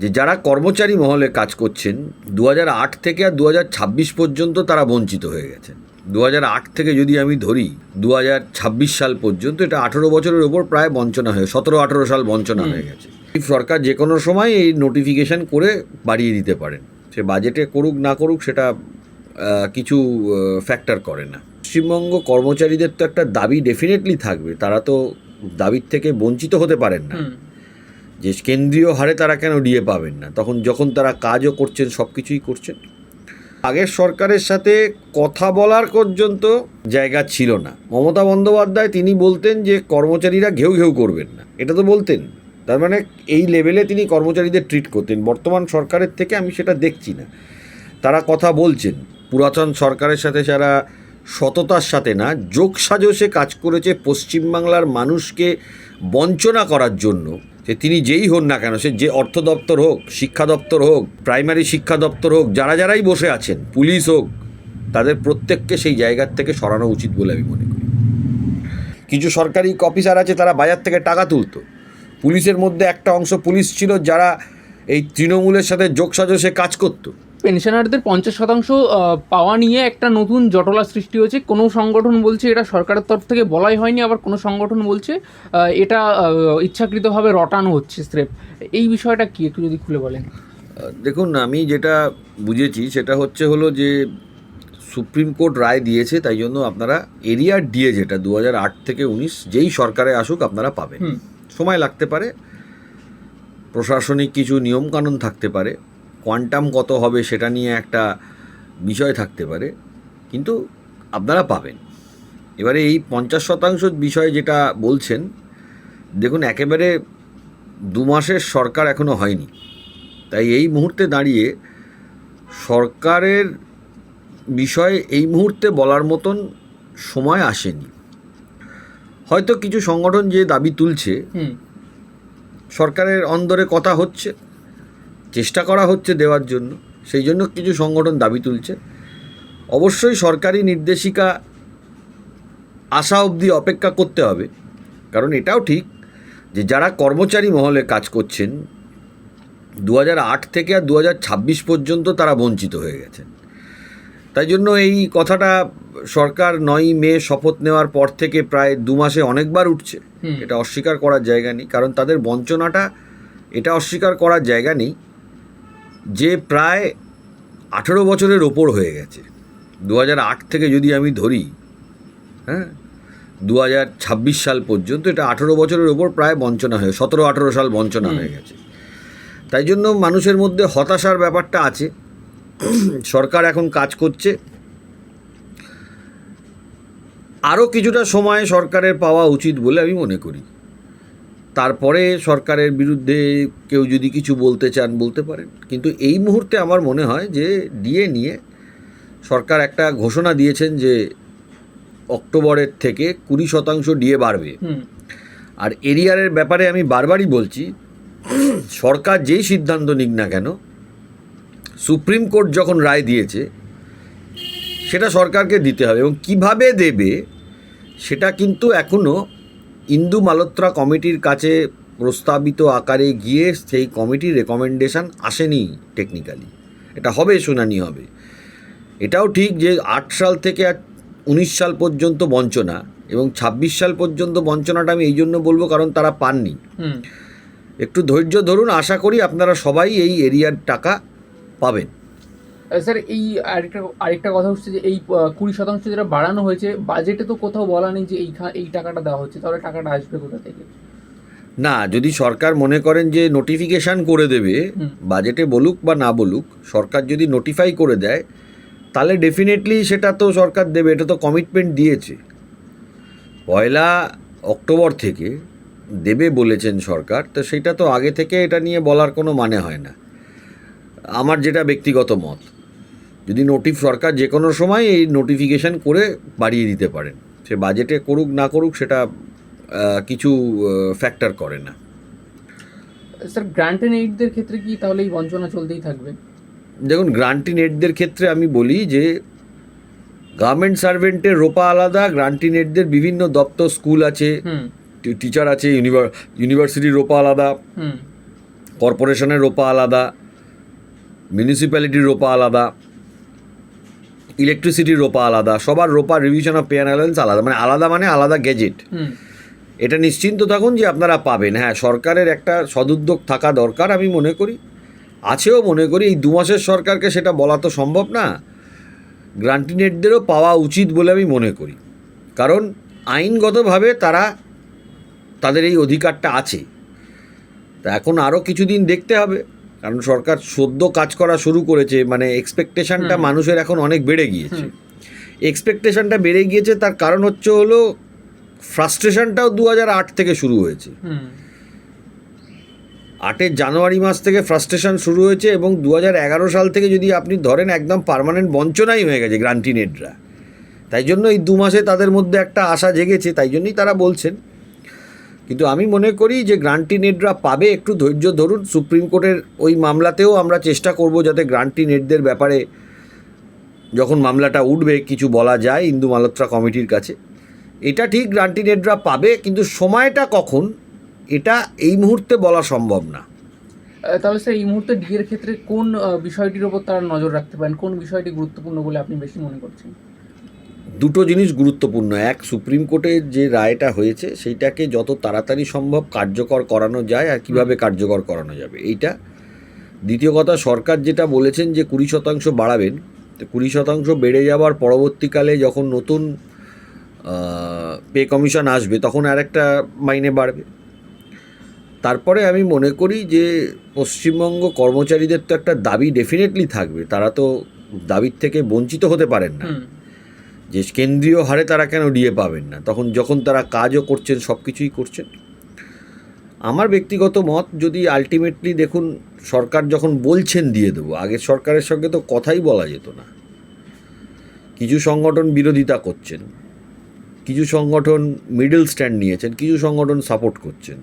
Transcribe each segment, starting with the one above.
যে যারা কর্মচারী মহলে কাজ করছেন 2008 থেকে আর 2026 পর্যন্ত তারা বঞ্চিত হয়ে গেছেন। 2008 থেকে যদি আমি ধরি 2026 সাল পর্যন্ত, এটা 18 বছরের ওপর প্রায় বঞ্চনা হয়ে 17-18 সাল বঞ্চনা হয়ে গেছে। সরকার যে কোনো সময় এই নোটিফিকেশান করে বাড়িয়ে দিতে পারেন, সে বাজেটে করুক না করুক সেটা কিছু ফ্যাক্টর করে না। পশ্চিমবঙ্গ কর্মচারীদের তো একটা দাবি ডেফিনেটলি থাকবে, তারা তো দাবির থেকে বঞ্চিত হতে পারেন না যে কেন্দ্রীয় হারে তারা কেন ডিএ পাবেন না, যখন তারা কাজও করছেন, সব কিছুই করছেন। আগের সরকারের সাথে কথা বলার পর্যন্ত জায়গা ছিল না। মমতা বন্দ্যোপাধ্যায় তিনি বলতেন যে কর্মচারীরা ঘেউ ঘেউ করবেন না, এটা তো বলতেন। তার মানে এই লেভেলে তিনি কর্মচারীদের ট্রিট করতেন। বর্তমান সরকারের থেকে আমি সেটা দেখছি না। তারা কথা বলছেন, পুরাতন সরকারের সাথে যারা সততার সাথে না যোগসাজশে কাজ করেছে পশ্চিমবাংলার মানুষকে বঞ্চনা করার জন্য, যে তিনি যেই হন না কেন, সে যে অর্থ দপ্তর হোক, শিক্ষা দপ্তর হোক, প্রাইমারি শিক্ষা দপ্তর হোক, যারাই বসে আছেন, পুলিশ হোক, তাদের প্রত্যেককে সেই জায়গার থেকে সরানো উচিত বলে আমি মনে করি। কিছু সরকারি অফিসার আছে তারা বাজার থেকে টাকা তুলতো। পুলিশের মধ্যে একটা অংশ পুলিশ ছিল যারা এই তৃণমূলের সাথে যোগসাজশে কাজ করতো। পেনশনারদের 50% পাওয়া নিয়ে একটা নতুন জটলা সৃষ্টি হয়েছে। কোনো সংগঠন বলছে এটা সরকারের তরফ থেকে বলাই হয়নি, আবার কোনো সংগঠন বলছে এটা ইচ্ছাকৃতভাবে রটানো হচ্ছে স্রেফ। এই বিষয়টা কি একটু যদি খুলে বলেন। দেখুন, আমি যেটা বুঝেছি সেটা হলো যে সুপ্রিম কোর্ট রায় দিয়েছে, তাই জন্য আপনারা এরিয়ার ডিএ যেটা 2008 থেকে 19 যেই সরকারে আসুক আপনারা পাবেন। সময় লাগতে পারে, প্রশাসনিক কিছু নিয়মকানুন থাকতে পারে, কোয়ান্টাম কত হবে সেটা নিয়ে একটা বিষয় থাকতে পারে, কিন্তু আপনারা পাবেন। এবারে এই 50% বিষয় যেটা বলছেন, দেখুন একেবারে 2 মাসের সরকার এখনও হয়নি, তাই এই মুহূর্তে দাঁড়িয়ে সরকারের বিষয়ে এই মুহূর্তে বলার মতন সময় আসেনি। হয়তো কিছু সংগঠন যে দাবি তুলছে, সরকারের অন্দরে কথা হচ্ছে, চেষ্টা করা হচ্ছে দেওয়ার জন্য, সেই জন্য কিছু সংগঠন দাবি তুলছে। অবশ্যই সরকারি নির্দেশিকা আসা অবধি অপেক্ষা করতে হবে, কারণ এটাও ঠিক যে যারা কর্মচারী মহলে কাজ করছেন 2008 থেকে আর 2026 পর্যন্ত তারা বঞ্চিত হয়ে গেছেন। তাই জন্য এই কথাটা সরকার 9ই মে শপথ নেওয়ার পর থেকে প্রায় 2 মাসে অনেকবার উঠছে, এটা অস্বীকার করার জায়গা নেই। কারণ তাদের বঞ্চনাটা এটা অস্বীকার করার জায়গা নেই যে প্রায় 18 বছরের ওপর হয়ে গেছে। 2008 থেকে যদি আমি ধরি 2026 সাল পর্যন্ত, এটা 18 বছরের ওপর প্রায় বঞ্চনা হয়ে 17-18 সাল বঞ্চনা হয়ে গেছে। তাই জন্য মানুষের মধ্যে হতাশার ব্যাপারটা আছে। সরকার এখন কাজ করছে, আরও কিছুটা সময় সরকারের পাওয়া উচিত বলে আমি মনে করি। তারপরে সরকারের বিরুদ্ধে কেউ যদি কিছু বলতে চান বলতে পারেন, কিন্তু এই মুহূর্তে আমার মনে হয় যে ডিএ নিয়ে সরকার একটা ঘোষণা দিয়েছেন যে অক্টোবরের থেকে 20% ডিএ বাড়বে। আর এরিয়ারের ব্যাপারে আমি বারবারই বলছি, সরকার যেই সিদ্ধান্ত নিক না কেন, সুপ্রিম কোর্ট যখন রায় দিয়েছে সেটা সরকারকে দিতে হবে, এবং কিভাবে দেবে সেটা কিন্তু এখনও ইন্দু মালহোত্রা কমিটির কাছে প্রস্তাবিত আকারে গিয়ে সেই কমিটির রেকমেন্ডেশন আসেনি টেকনিক্যালি। এটা হবে, শুনানি হবে। এটাও ঠিক যে 8 সাল থেকে 19 সাল পর্যন্ত বঞ্চনা, এবং 26 সাল পর্যন্ত বঞ্চনাটা আমি এই জন্য বলবো কারণ তারা পাননি। একটু ধৈর্য ধরুন, আশা করি আপনারা সবাই এই এরিয়ার টাকা পাবেন। স্যার, এই আরেকটা কথা হচ্ছে যে এই 20% যেটা বাড়ানো হয়েছে, বাজেটে তো কোথাও বলা নেই যে এই টাকাটা দেওয়া হচ্ছে, তাহলে টাকাটা আসবে কোথা থেকে? না, যদি সরকার মনে করেন যে নোটিফিকেশান করে দেবে, বাজেটে বলুক বা না বলুক, সরকার যদি নোটিফাই করে দেয় তাহলে ডেফিনেটলি সেটা তো সরকার দেবে। এটা তো কমিটমেন্ট দিয়েছে, 1 অক্টোবর থেকে দেবে বলেছেন সরকার। তো সেটা তো আগে থেকে এটা নিয়ে বলার কোনো মানে হয় না। আমার যেটা ব্যক্তিগত মত, যদি সরকার যে কোনো সময় এই নোটিফিকেশান করে বাড়িয়ে দিতে পারেন, সে বাজেটে করুক না করুক সেটা কিছু ফ্যাক্টর করে না। স্যার, গ্র্যান্ট এন্ড এইডদের ক্ষেত্রে কি তাহলে এই বঞ্চনা চলতেই থাকবে? দেখুন, গ্রান্টি নেটদের ক্ষেত্রে আমি বলি যে গভর্নমেন্ট সার্ভেন্টের রোপা আলাদা, গ্রান্টি নেটদের বিভিন্ন দপ্তর, স্কুল আছে, টিচার আছে, ইউনিভার্সিটির রোপা আলাদা, কর্পোরেশনের রোপা আলাদা, মিউনিসিপ্যালিটির রোপা আলাদা, ইলেকট্রিসিটির রোপা আলাদা, সবার রোপা রিভিশন অফ পে অ্যালাউন্স আলাদা, মানে আলাদা গেজেট। এটা নিশ্চিন্ত থাকুন যে আপনারা পাবেন। হ্যাঁ, সরকারের একটা সদুদ্যোগ থাকা দরকার, আমি মনে করি আছেও, মনে করি এই 2 মাসের সরকারকে সেটা বলা তো সম্ভব না, গ্রান্টিনেটদেরও পাওয়া উচিত বলে আমি মনে করি, কারণ আইনগতভাবে তাদের এই অধিকারটা আছে। তা এখন আরও কিছুদিন দেখতে হবে, কারণ সরকার সদ্য কাজ করা শুরু করেছে, মানে এক্সপেকটেশনটা মানুষের এখন অনেক বেড়ে গিয়েছে। এক্সপেকটেশনটা বেড়ে গিয়েছে, তার কারণ হলো ফ্রাস্ট্রেশনটাও 2008 থেকে শুরু হয়েছে। 8 জানুয়ারি মাস থেকে ফ্রাস্ট্রেশন শুরু হয়েছে, এবং 2011 সাল থেকে যদি আপনি ধরেন একদম পার্মানেন্ট বঞ্চনাই হয়ে গেছে গ্রান্টিনেটরা। তাই জন্য এই 2 মাসে তাদের মধ্যে একটা আশা জেগেছে, তাই জন্যই তারা বলছেন। কিন্তু আমি মনে করি যে গ্রান্টিনেটরা পাবে, একটু ধৈর্য ধরুন। সুপ্রিম কোর্টের ওই মামলাতেও আমরা চেষ্টা করব যাতে গ্রান্টিনেটদের ব্যাপারে যখন মামলাটা উঠবে কিছু বলা যায় ইন্দু মালহোত্রা কমিটির কাছে। এটা ঠিক, গ্রান্টিনেটরা পাবে, কিন্তু সময়টা কখন এটা এই মুহূর্তে বলা সম্ভব না। তাহলে স্যার এই মুহূর্তে ডিএর ক্ষেত্রে কোন বিষয়টির ওপর তারা নজর রাখতে পারেন, কোন বিষয়টি গুরুত্বপূর্ণ বলে আপনি বেশি মনে করছেন? দুটো জিনিস গুরুত্বপূর্ণ। এক, সুপ্রিম কোর্টের যে রায়টা হয়েছে সেইটাকে যত তাড়াতাড়ি সম্ভব কার্যকর করানো যায়, আর কিভাবে কার্যকর করানো যাবে এইটা। দ্বিতীয় কথা, সরকার যেটা বলেছেন যে 20% বাড়াবেন, তো 20% বেড়ে যাওয়ার পরবর্তীকালে যখন নতুন পে কমিশন আসবে তখন আরেকটা মাইনে বাড়বে। তারপরে আমি মনে করি যে পশ্চিমবঙ্গ কর্মচারীদের তো একটা দাবি ডেফিনেটলি থাকবে, তারা তো দাবির থেকে বঞ্চিত হতে পারেন না, যে কেন্দ্রীয় হারে তারা কেন ডিএ পাবেন না, যখন তারা কাজও করছেন, সব কিছুই করছেন। আমার ব্যক্তিগত মত, যদি আলটিমেটলি দেখুন সরকার যখন বলছেন দিয়ে দেবো, আগের সরকারের সঙ্গে তো কথাই বলা যেত না। কিছু সংগঠন বিরোধিতা করছেন, কিছু সংগঠন মিডল স্ট্যান্ড নিয়েছেন, কিছু সংগঠন সাপোর্ট করছেন।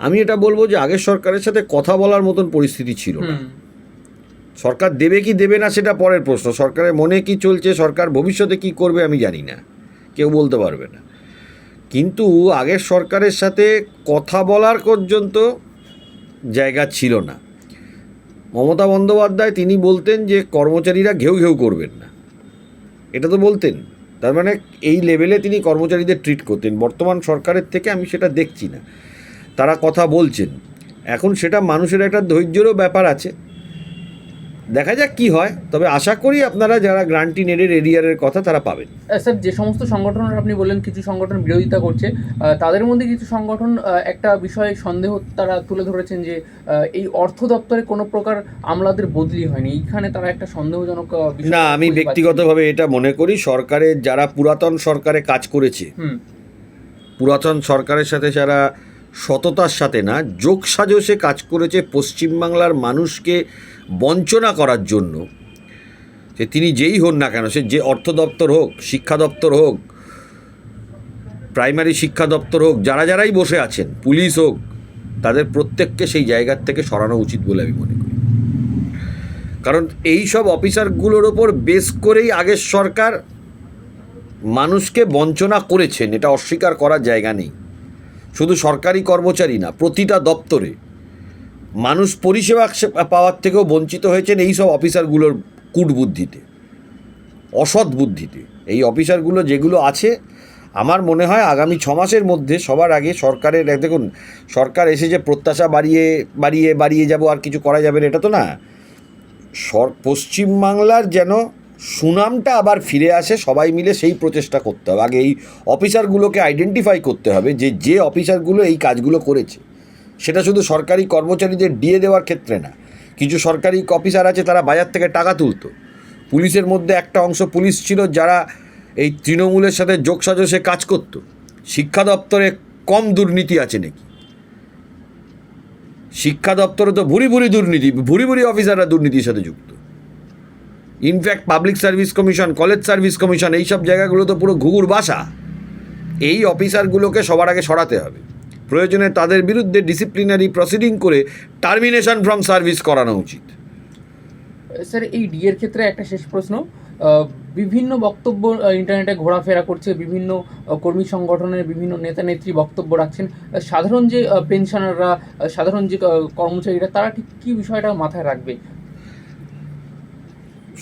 আমি এটা বলবো যে আগের সরকারের সাথে কথা বলার মতন পরিস্থিতি ছিল না। সরকার দেবে কি দেবে না সেটা পরের প্রশ্ন, সরকারের মনে কি চলছে, সরকার ভবিষ্যতে কি করবে আমি জানি না, কেউ বলতে পারবে না। কিন্তু আগের সরকারের সাথে কথা বলার পর্যন্ত জায়গা ছিল না। মমতা বন্দ্যোপাধ্যায় তিনি বলতেন যে কর্মচারীরা ঘেউ ঘেউ করবেন না, এটা তো বলতেন। তার মানে এই লেভেলে তিনি কর্মচারীদের ট্রিট করতেন। বর্তমান সরকারের থেকে আমি সেটা দেখছি না, তারা কথা বলছেন। এখন সেটা মানুষের একটা ধৈর্যেরও ব্যাপার আছে, দেখা যাক কি হয়। তবে আশা করি আপনারা যারা গ্রান্টিনেটের এরিয়ারের কথা তারা পাবেন। স্যার, যে সমস্ত সংগঠনের আপনি বললেন কিছু সংগঠন বিরোধিতা করছে, তাদের মধ্যে কিছু সংগঠন একটা বিষয়ে সন্দেহ তারা তুলে ধরেছেন যে এই অর্থ দপ্তরে কোনো প্রকার আমলাদের বদলি হয়নি, এইখানে তারা একটা সন্দেহজনক বিষয়। না, আমি ব্যক্তিগতভাবে এটা মনে করি সরকারের যারা পুরাতন সরকারে কাজ করেছে, পুরাতন সরকারের সাথে যারা সততার সাথে না যোগসাজশে কাজ করেছে পশ্চিমবাংলার মানুষকে বঞ্চনা করার জন্য, যে তিনি যেই হন না কেন, সে যে অর্থ দপ্তর হোক, শিক্ষা দপ্তর হোক, প্রাইমারি শিক্ষা দপ্তর হোক, যারাই বসে আছেন, পুলিশ হোক, তাদের প্রত্যেককে সেই জায়গার থেকে সরানো উচিত বলে আমি মনে করি। কারণ এই সব অফিসারগুলোর ওপর বেস করেই আগের সরকার মানুষকে বঞ্চনা করেছেন, এটা অস্বীকার করার জায়গা নেই। শুধু সরকারি কর্মচারী না, প্রতিটা দপ্তরে মানুষ পরিষেবা পাওয়ার থেকেও বঞ্চিত হয়েছেন এই সব অফিসারগুলোর কূটবুদ্ধিতে, অসৎ বুদ্ধিতে। এই অফিসারগুলো যেগুলো আছে, আমার মনে হয় আগামী 6 মাসের মধ্যে সবার আগে সরকারের, দেখুন সরকার এসে যে প্রত্যাশা বাড়িয়ে যাব আর কিছু করা যাবে না, এটা তো না। পশ্চিমবাংলার যেন সুনামটা আবার ফিরে আসে, সবাই মিলে সেই প্রচেষ্টা করতে হবে। আগে এই অফিসারগুলোকে আইডেন্টিফাই করতে হবে যে অফিসারগুলো এই কাজগুলো করেছে। সেটা শুধু সরকারি কর্মচারীদের ডিএ দেওয়ার ক্ষেত্রে না, কিছু সরকারি অফিসার আছে তারা বাজার থেকে টাকা তুলতো। পুলিশের মধ্যে একটা অংশ পুলিশ ছিল যারা এই তৃণমূলের সাথে যোগসাজশে কাজ করত। শিক্ষা দপ্তরে কম দুর্নীতি আছে নাকি? শিক্ষা দপ্তরে তো ভুরি দুর্নীতি, ভুরি অফিসাররা দুর্নীতির সাথে যুক্ত। In fact public service commission, college service commission, এইসব জায়গাগুলো তো পুরো ঘুঘুর বাসা। এই অফিসারগুলোকে সবার আগে সরাতে হবে, প্রয়োজনে তাদের বিরুদ্ধে ডিসিপ্লিনারি প্রসিডিং করে টার্মিনেশন ফ্রম সার্ভিস করানো উচিত। স্যার, এই ডিএর ক্ষেত্রে একটা শেষ প্রশ্ন, বিভিন্ন বক্তব্য ইন্টারনেটে ঘোরাফেরা করছে, বিভিন্ন কর্মী সংগঠনের বিভিন্ন নেতা নেত্রী বক্তব্য রাখছেন। সাধারণ যে পেনশনাররা, সাধারণ যে কর্মচারীরা, তারা ঠিক কী বিষয়টা মাথায় রাখবে?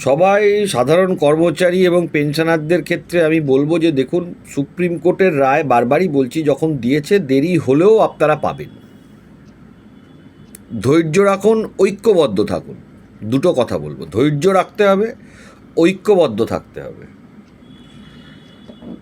সবাই সাধারণ কর্মচারী এবং পেনশনারদের ক্ষেত্রে আমি বলবো যে দেখুন, সুপ্রিম কোর্টের রায় বারবারই বলছি যখন দিয়েছে, দেরি হলেও আপনারা পাবেন। ধৈর্য রাখুন, ঐক্যবদ্ধ থাকুন। দুটো কথা বলবো, ধৈর্য রাখতে হবে, ঐক্যবদ্ধ থাকতে হবে।